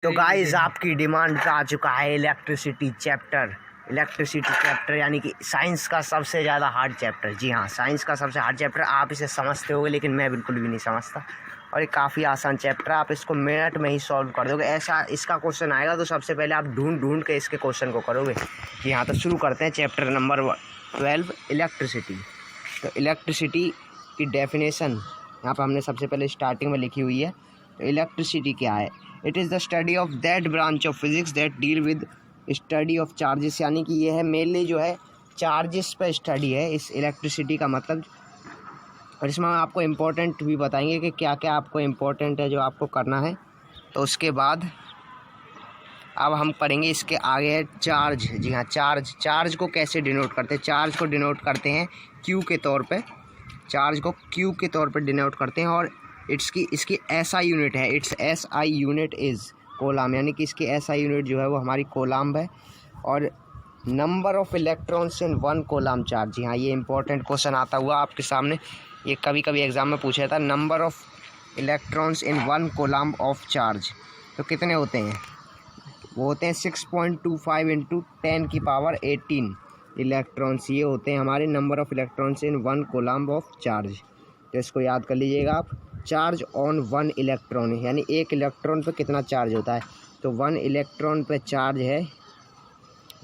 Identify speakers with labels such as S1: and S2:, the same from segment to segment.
S1: तो गाइस आपकी डिमांड पे आ चुका है इलेक्ट्रिसिटी चैप्टर यानी कि साइंस का सबसे ज़्यादा हार्ड चैप्टर। जी हाँ, साइंस का सबसे हार्ड चैप्टर। आप इसे समझते होगे लेकिन मैं बिल्कुल भी नहीं समझता, और ये काफ़ी आसान चैप्टर है। आप इसको मिनट में ही सॉल्व कर दोगे। ऐसा इसका क्वेश्चन आएगा तो सबसे पहले आप ढूंढ के इसके क्वेश्चन को करोगे। जी हाँ, तो शुरू करते हैं चैप्टर नंबर 12 इलेक्ट्रिसिटी। तो इलेक्ट्रिसिटी की डेफिनेशन यहाँ पर हमने सबसे पहले स्टार्टिंग में लिखी हुई है। तो इलेक्ट्रिसिटी क्या है? It is the study of that branch of physics that deal with study of charges, यानी कि ये है मेनली जो है चार्जेस पर स्टडी है इस इलेक्ट्रिसिटी का मतलब। और इसमें हम आपको इम्पोर्टेंट भी बताएंगे कि क्या क्या आपको इम्पोर्टेंट है जो आपको करना है। तो उसके बाद अब हम पढ़ेंगे इसके आगे है चार्ज। जी हाँ, चार्ज को कैसे डिनोट करते हैं? चार्ज को डिनोट करते हैं क्यू के तौर पे। चार्ज को क्यू के तौर पे डिनोट करते हैं, और इसकी एसआई यूनिट है। Its SI unit is coulomb, यानी कि इसकी एसआई यूनिट जो है वो हमारी कोलाम है। और number of electrons in one coulomb charge. जी हाँ, ये इंपॉर्टेंट क्वेश्चन आता हुआ आपके सामने, ये कभी कभी एग्जाम में पूछा था। Number of electrons in one coulomb of charge, तो कितने होते हैं? वो होते हैं 6.25 इंटू 10⁻18 इलेक्ट्रॉन्स। ये होते हैं हमारे number of electrons in one coulomb of charge. तो इसको याद कर लीजिएगा आप। चार्ज ऑन वन इलेक्ट्रॉन, यानी एक इलेक्ट्रॉन पे कितना चार्ज होता है? तो वन इलेक्ट्रॉन पे चार्ज है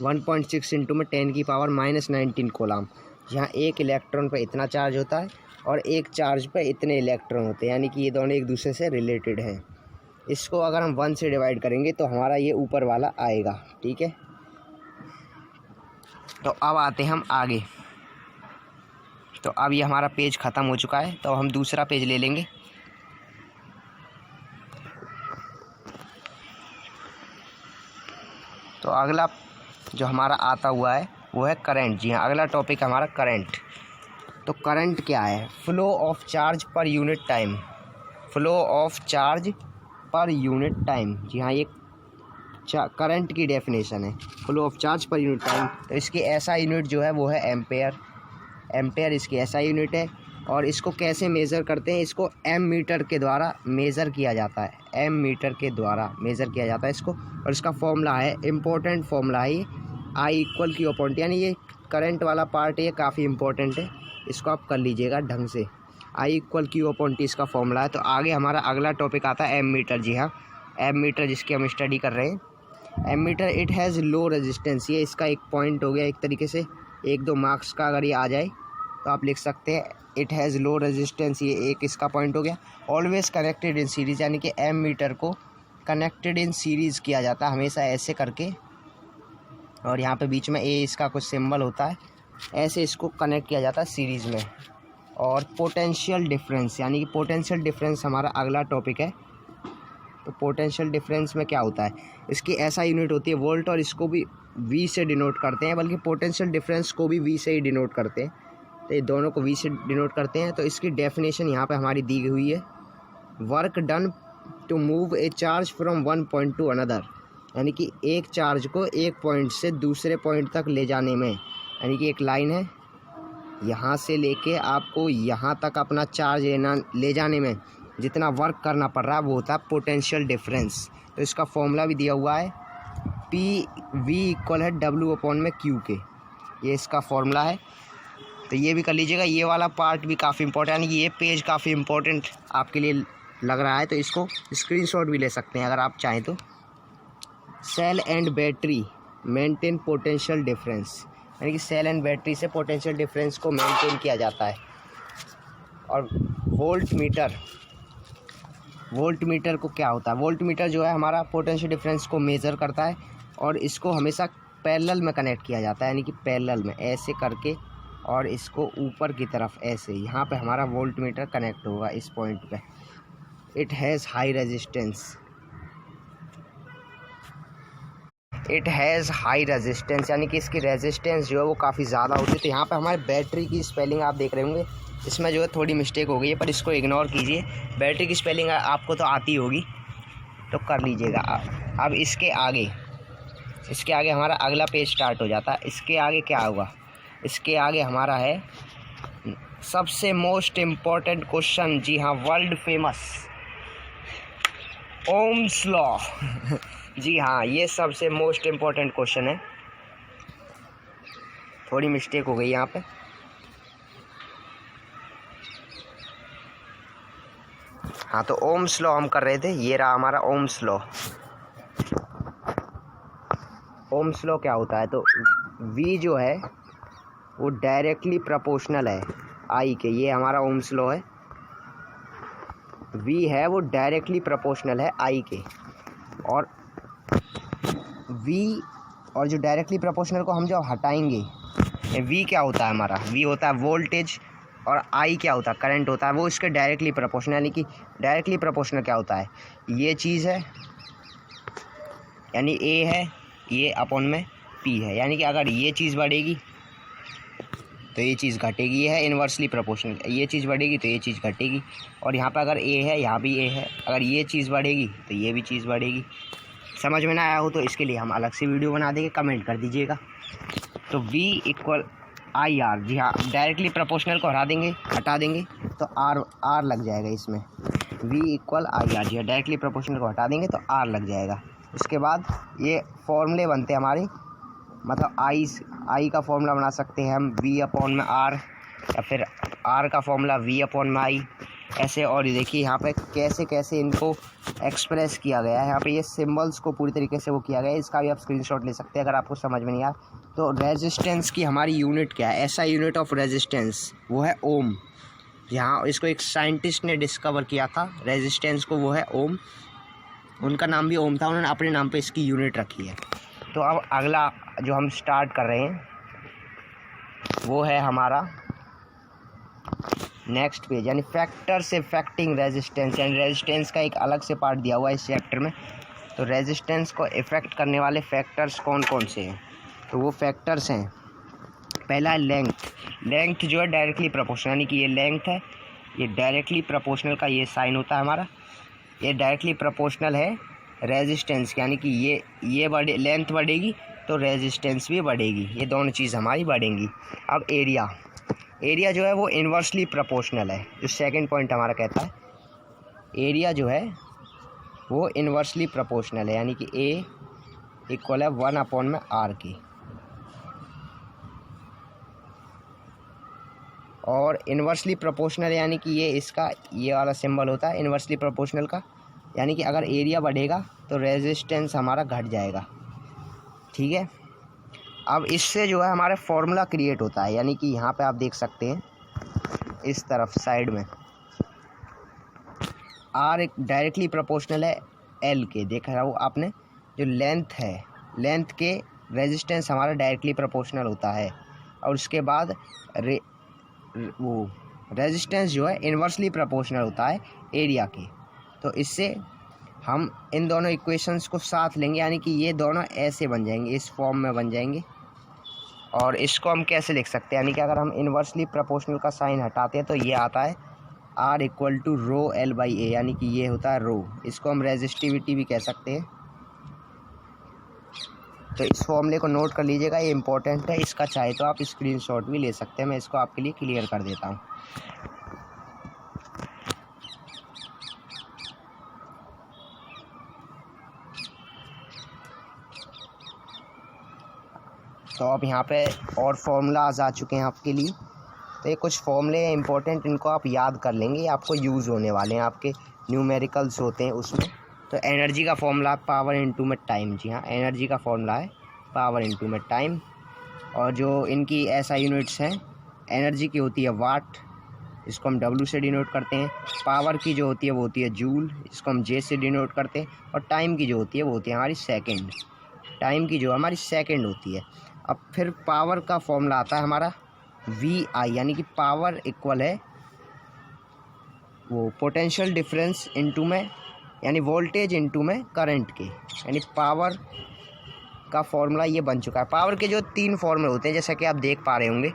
S1: 1.6 इंटू में 10⁻−19 कोलाम। यहाँ एक इलेक्ट्रॉन पे इतना चार्ज होता है और एक चार्ज पे इतने इलेक्ट्रॉन होते हैं, यानी कि ये दोनों एक दूसरे से रिलेटेड हैं। इसको अगर हम 1 से डिवाइड करेंगे तो हमारा ये ऊपर वाला आएगा। ठीक है, तो अब आते हैं हम आगे। तो अब ये हमारा पेज ख़त्म हो चुका है, तो हम दूसरा पेज ले लेंगे। तो अगला जो हमारा आता हुआ है वो है करंट। जी हाँ, अगला टॉपिक हमारा करंट। तो करंट क्या है? Flow of charge per unit time. Flow of charge per unit time. जी हाँ, ये करंट की डेफिनेशन है, flow of charge per unit time. तो इसकी एसआई यूनिट जो है वो है एम्पेयर। एम्पेयर इसकी एसआई यूनिट है। और इसको कैसे मेज़र करते हैं? इसको एम मीटर के द्वारा मेज़र किया जाता है। एम मीटर के द्वारा मेज़र किया जाता है इसको। और इसका फॉर्मूला है, इम्पोर्टेंट फॉर्मूला है ये, I=Q/T। यानी ये करंट वाला पार्ट ये काफ़ी इंपॉर्टेंट है, इसको आप कर लीजिएगा ढंग से। I=Q/T इसका फॉर्मूला है। तो आगे हमारा अगला टॉपिक आता है एम मीटर। जी हाँ, एम मीटर जिसकी हम स्टडी कर रहे हैं। Ammeter it has low resistance. ये इसका एक पॉइंट हो गया एक तरीके से, 1-2 मार्क्स का अगर ये आ जाए तो आप लिख सकते हैं इट हैज़ लो रेजिस्टेंस, ये एक इसका पॉइंट हो गया। ऑलवेज कनेक्टेड इन सीरीज़, यानी कि एम मीटर को कनेक्टेड इन सीरीज़ किया जाता है हमेशा ऐसे करके, और यहाँ पे बीच में ए इसका कुछ सिंबल होता है, ऐसे इसको कनेक्ट किया जाता है सीरीज़ में। और पोटेंशियल डिफरेंस, यानी कि पोटेंशियल डिफरेंस हमारा अगला टॉपिक है। तो पोटेंशियल डिफरेंस में क्या होता है? इसकी ऐसा यूनिट होती है वोल्ट, और इसको भी वी से डिनोट करते हैं, बल्कि पोटेंशियल डिफरेंस को भी वी से ही डिनोट करते हैं। तो ये दोनों को वी से डिनोट करते हैं। तो इसकी डेफिनेशन यहाँ पे हमारी दी हुई है। Work done to move a charge from one point to another, यानी कि एक चार्ज को एक पॉइंट से दूसरे पॉइंट तक ले जाने में, यानी कि एक लाइन है, यहाँ से लेके आपको यहाँ तक अपना चार्ज ले जाने में जितना वर्क करना पड़ रहा है वो होता है पोटेंशियल डिफरेंस। तो इसका फॉर्मूला भी दिया हुआ है, PV=W/Q के, ये इसका फॉर्मूला है। तो ये भी कर लीजिएगा। ये वाला पार्ट भी काफ़ी इंपॉर्टेंट, यानी कि ये पेज काफ़ी इंपॉर्टेंट आपके लिए लग रहा है, तो इसको स्क्रीनशॉट भी ले सकते हैं अगर आप चाहें तो। Cell and battery maintain potential difference, यानी कि सेल एंड बैटरी से पोटेंशियल डिफरेंस को मेंटेन किया जाता है। और वोल्ट मीटर को क्या होता है? वोल्ट मीटर जो है हमारा पोटेंशियल डिफरेंस को मेज़र करता है, और इसको हमेशा पैरेलल में कनेक्ट किया जाता है, यानी कि पैरेलल में ऐसे करके, और इसको ऊपर की तरफ ऐसे, यहाँ पे हमारा वोल्ट मीटर कनेक्ट होगा इस पॉइंट पे। It has high resistance. It has high resistance, यानी कि इसकी रेजिस्टेंस जो है वो काफ़ी ज़्यादा होती है। तो यहाँ पे हमारे बैटरी की स्पेलिंग आप देख रहे होंगे, इसमें जो है थोड़ी मिस्टेक हो गई है, पर इसको इग्नोर कीजिए। बैटरी की स्पेलिंग आपको तो आती होगी, तो कर लीजिएगा। अब इसके आगे हमारा अगला पेज स्टार्ट हो जाता है। इसके आगे क्या होगा? इसके आगे हमारा है सबसे मोस्ट इम्पॉर्टेंट क्वेश्चन। जी हाँ, वर्ल्ड फेमस ओम्स लॉ जी हाँ, ये सबसे मोस्ट इम्पोर्टेंट क्वेश्चन है। थोड़ी मिस्टेक हो गई यहाँ पे। हाँ, तो ओम्स लॉ हम कर रहे थे, ये रहा हमारा ओम्स लॉ। ओम्स लॉ क्या होता है, तो V जो है वो डायरेक्टली प्रोपोर्शनल है I के। ये हमारा ओम्स लॉ है। V है वो डायरेक्टली प्रोपोर्शनल है I के, और V और जो डायरेक्टली प्रोपोर्शनल को हम जब हटाएंगे, V क्या होता है हमारा, V होता है वोल्टेज, और I क्या होता है, करंट होता है। वो इसके डायरेक्टली प्रोपोर्शनल, यानी कि डायरेक्टली प्रोपोर्शनल क्या होता है, ये चीज़ है यानी A है, ये अपॉन में P है। यानी कि अगर ये चीज़ बढ़ेगी तो ये चीज़ घटेगी, ये है इन्वर्सली प्रोपोर्शनल। ये चीज़ बढ़ेगी तो ये चीज़ घटेगी। और यहाँ पे अगर A है, यहाँ भी A है, अगर ये चीज़ बढ़ेगी तो ये भी चीज़ बढ़ेगी। समझ में ना आया हो तो इसके लिए हम अलग से वीडियो बना देंगे, कमेंट कर दीजिएगा। तो V इक्वल IR, जी हाँ, डायरेक्टली प्रोपोर्शनल को हटा देंगे तो R लग जाएगा इसमें। V इक्वल IR, जी हाँ, डायरेक्टली प्रोपोर्शनल को हटा देंगे तो R लग जाएगा। उसके बाद ये फॉर्मूले बनते हैं हमारे, मतलब I का फॉर्मूला बना सकते हैं हम V अपॉन में R, या फिर R का फॉर्मूला V अपॉन में I, ऐसे। और देखिए यहाँ पे कैसे कैसे इनको एक्सप्रेस किया गया है। यहाँ पे ये सिंबल्स को पूरी तरीके से वो किया गया है। इसका भी आप स्क्रीनशॉट ले सकते हैं अगर आपको समझ में नहीं आया। तो रेजिस्टेंस की हमारी यूनिट क्या है, ऐसा यूनिट ऑफ रेजिस्टेंस वो है ओम। यहाँ इसको एक साइंटिस्ट ने डिस्कवर किया था रेजिस्टेंस को, वो है ओम। उनका नाम भी ओम था, उन्होंने अपने नाम पे इसकी यूनिट रखी है। तो अब अगला जो हम स्टार्ट कर रहे हैं वो है हमारा नेक्स्ट पेज, यानी फैक्टर्स इफेक्टिंग रेजिस्टेंस। यानी रेजिस्टेंस का एक अलग से पार्ट दिया हुआ है इस चैप्टर में। तो रेजिस्टेंस को इफ़ेक्ट करने वाले फैक्टर्स कौन कौन से हैं, तो वो फैक्टर्स हैं, पहला है लेंथ। लेंथ जो है डायरेक्टली प्रोपोर्शनल, यानी कि ये लेंथ है, ये डायरेक्टली प्रोपोर्शनल का ये साइन होता है हमारा। ये डायरेक्टली प्रोपोर्शनल है रेजिस्टेंस, यानी कि ये बढ़े, लेंथ बढ़ेगी तो रेजिस्टेंस भी बढ़ेगी, ये दोनों चीज़ हमारी बढ़ेंगी। अब एरिया जो है वो इन्वर्सली प्रोपोर्शनल है, जो सेकंड पॉइंट हमारा कहता है। एरिया जो है वो इन्वर्सली प्रोपोर्शनल है, यानी कि A इक्वल है 1 अपॉन में R की। और इन्वर्सली प्रोपोर्शनल यानी कि ये इसका ये वाला सिंबल होता है इन्वर्सली प्रोपोर्शनल का, यानी कि अगर एरिया बढ़ेगा तो रेजिस्टेंस हमारा घट जाएगा। ठीक है, अब इससे जो है हमारा फॉर्मूला क्रिएट होता है, यानी कि यहाँ पे आप देख सकते हैं इस तरफ साइड में R एक डायरेक्टली प्रोपोर्शनल है L के। देख रहा हो आपने, जो लेंथ है, लेंथ के रेजिस्टेंस हमारा डायरेक्टली प्रोपोर्शनल होता है। और उसके बाद वो रेजिस्टेंस जो है इन्वर्सली प्रोपोर्शनल होता है एरिया के। तो इससे हम इन दोनों इक्वेशंस को साथ लेंगे, यानी कि ये दोनों ऐसे बन जाएंगे, इस फॉर्म में बन जाएंगे। और इसको हम कैसे लिख सकते हैं, यानी कि अगर हम इन्वर्सली प्रोपोर्शनल का साइन हटाते हैं तो ये आता है R equal to row L/A, यानी कि ये होता है रो। इसको हम रेजिस्टिविटी भी कह सकते हैं। तो इस फॉर्मूले को नोट कर लीजिएगा, ये इंपॉर्टेंट है। इसका चाहे तो आप स्क्रीनशॉट भी ले सकते हैं, मैं इसको आपके लिए क्लियर कर देता हूँ। तो अब यहाँ पे और फार्मूलाज आ चुके हैं आपके लिए। तो ये कुछ फॉर्मूले हैं इंपॉर्टेंट, इनको आप याद कर लेंगे, ये आपको यूज़ होने वाले हैं, आपके न्यूमेरिकल्स होते हैं उसमें। तो एनर्जी का फॉर्मूला पावर इनटू में टाइम, जी हाँ, एनर्जी का फॉर्मूला है पावर इनटू में टाइम। और जो इनकी ऐसा यूनिट्स हैं, एनर्जी की होती है वाट, इसको हम W से डिनोट करते हैं। पावर की जो होती है वो होती है जूल, इसको हम J से डिनोट करते हैं। और टाइम की जो होती है वो होती है हमारी सेकेंड, टाइम की जो हमारी सेकेंड होती है। अब फिर पावर का फॉर्मूला आता है हमारा VI, यानी कि पावर इक्वल है वो पोटेंशियल डिफरेंस इनटू में, यानी वोल्टेज इनटू में करंट के, यानी पावर का फॉर्मूला ये बन चुका है। पावर के जो 3 फॉर्मूले होते हैं जैसा कि आप देख पा रहे होंगे।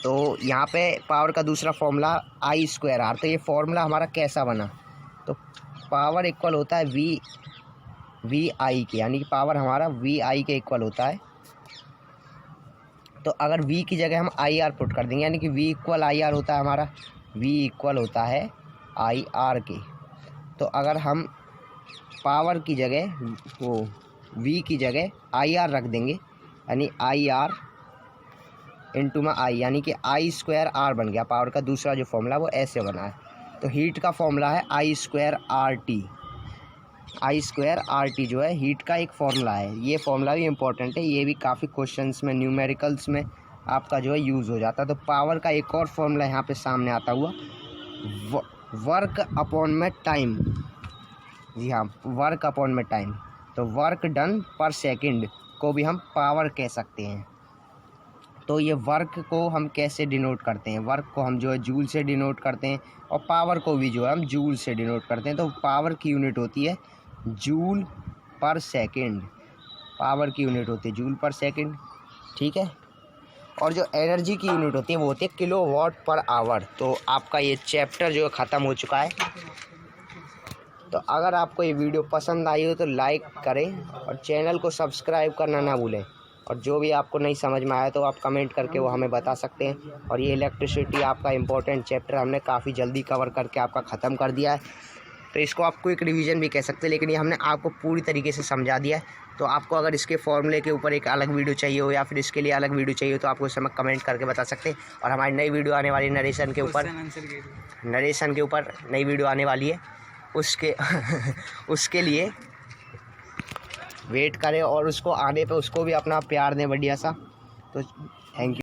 S1: तो यहाँ पे पावर का दूसरा फॉर्मूला I²R। तो ये फॉर्मूला हमारा कैसा बना, तो पावर इक्वल होता है VI के, यानी कि पावर हमारा VI के इक्वल होता है। तो अगर V की जगह हम IR पुट कर देंगे, यानी कि V इक्वल IR होता है हमारा, V इक्वल होता है IR के। तो अगर हम पावर की जगह वो V की जगह IR रख देंगे, यानी IR इंटू में I, यानी कि I²R बन गया। पावर का दूसरा जो फॉर्मूला वो ऐसे बना है। तो हीट का फॉर्मूला है I²RT। I²RT जो है हीट का एक फॉर्मूला है। ये फॉर्मूला भी इम्पोर्टेंट है, ये भी काफ़ी क्वेश्चंस में न्यूमेरिकल्स में आपका जो है यूज़ हो जाता है। तो पावर का एक और फॉर्मूला यहाँ पे सामने आता हुआ, वर्क अपॉन में टाइम। जी हाँ, वर्क अपॉन में टाइम। तो वर्क डन पर सेकंड को भी हम पावर कह सकते हैं। तो ये वर्क को हम कैसे डिनोट करते हैं? वर्क को हम जो है जूल से डिनोट करते हैं, और पावर को भी जो है हम जूल से डिनोट करते हैं। तो पावर की यूनिट होती है जूल पर सेकंड। पावर की यूनिट होती है जूल पर सेकंड, ठीक है। और जो एनर्जी की यूनिट होती है वो होती है किलोवाट पर आवर। तो आपका ये चैप्टर जो है ख़त्म हो चुका है। तो अगर आपको ये वीडियो पसंद आई हो तो लाइक करें और चैनल को सब्सक्राइब करना ना भूलें। और जो भी आपको नहीं समझ में आया तो आप कमेंट करके वो हमें बता सकते हैं। और ये इलेक्ट्रिसिटी आपका इम्पोर्टेंट चैप्टर हमने काफ़ी जल्दी कवर करके आपका ख़त्म कर दिया है। तो इसको आप क्विक रिवीजन भी कह सकते हैं, लेकिन ये हमने आपको पूरी तरीके से समझा दिया है। तो आपको अगर इसके फॉर्मूले के ऊपर एक अलग वीडियो चाहिए हो या फिर इसके लिए अलग वीडियो चाहिए हो तो आपको इस समय कमेंट करके बता सकते हैं। और हमारी नई वीडियो आने वाली नरेशन के ऊपर नई वीडियो आने वाली है, उसके लिए वेट करें और उसको आने पे उसको भी अपना प्यार दें बढ़िया सा। तो थैंक यू।